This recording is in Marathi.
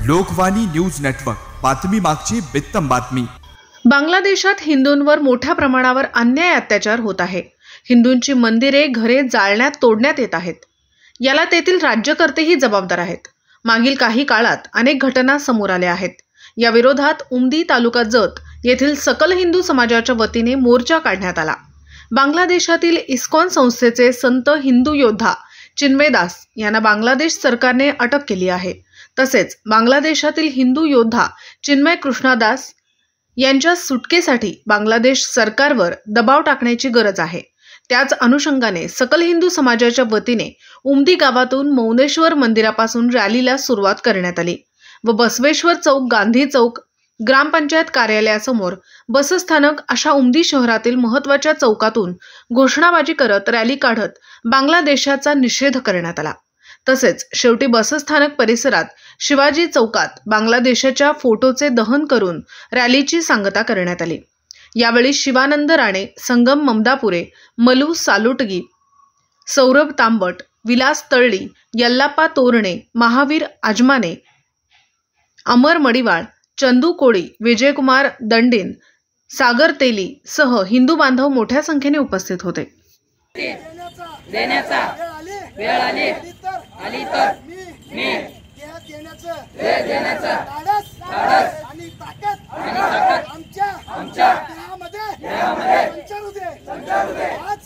लोकवाणी न्यूज नेटवर्क, बातमी मागची बित्तम बातमी। बांगलादेशात हिंदूंवर मोठ्या प्रमाणावर अन्याय अत्याचार होत आहे। हिंदूंची मंदिरे, घरे जाळण्यात, तोडण्यात येत आहेत। याला तेथील राज्यकर्तेही जबाबदार आहेत। मागील काही काळात अनेक घटना समोर आल्या आहेत। या विरोधात उमदी तालुका जत येथील सकल हिंदू समाजाच्या वतीने मोर्चा काढण्यात आला। बांगलादेशातील इस्कॉन संस्थेचे संत हिंदू योद्धा चिन्मय दास यांना बांगलादेश सरकारने अटक केली आहे। तसेच बांगलादेशातील हिंदू योद्धा चिन्मय कृष्णदास यांच्या सुटकेसाठी बांगलादेश सरकारवर दबाव टाकण्याची गरज आहे। त्याच अनुषंगाने सकल हिंदू समाजाच्या वतीने उमदी गावातून मौनेश्वर मंदिरापासून रॅलीला सुरुवात करण्यात आली व बसवेश्वर चौक, गांधी चौक, ग्रामपंचायत कार्यालयासमोर, बसस्थानक अशा उमदी शहरातील महत्त्वाच्या चौकातून घोषणाबाजी करत रॅली काढत बांगलादेशाचा निषेध करण्यात आला। तसेच शेवटी बसस्थानक परिसरात शिवाजी चौकात बांगलादेशाच्या फोटोचे दहन करून रॅलीची सांगता करण्यात आली। यावेळी शिवानंद राणे, संगम ममदापुरे, मलू सालुटगी, सौरभ तांबट, विलास तळली, यल्लाप्पा तोरणे, महावीर आजमाने, अमर मडिवाळ, चंदू कोळी, विजयकुमार दंडीन, सागर तेली सह हिंदू बांधव मोठ्या संख्येने उपस्थित होते। देण्याचा वेळ आली तर मी देण्याचं धाडस आणि ताकद आमच्या देहामध्ये संचारू दे। आज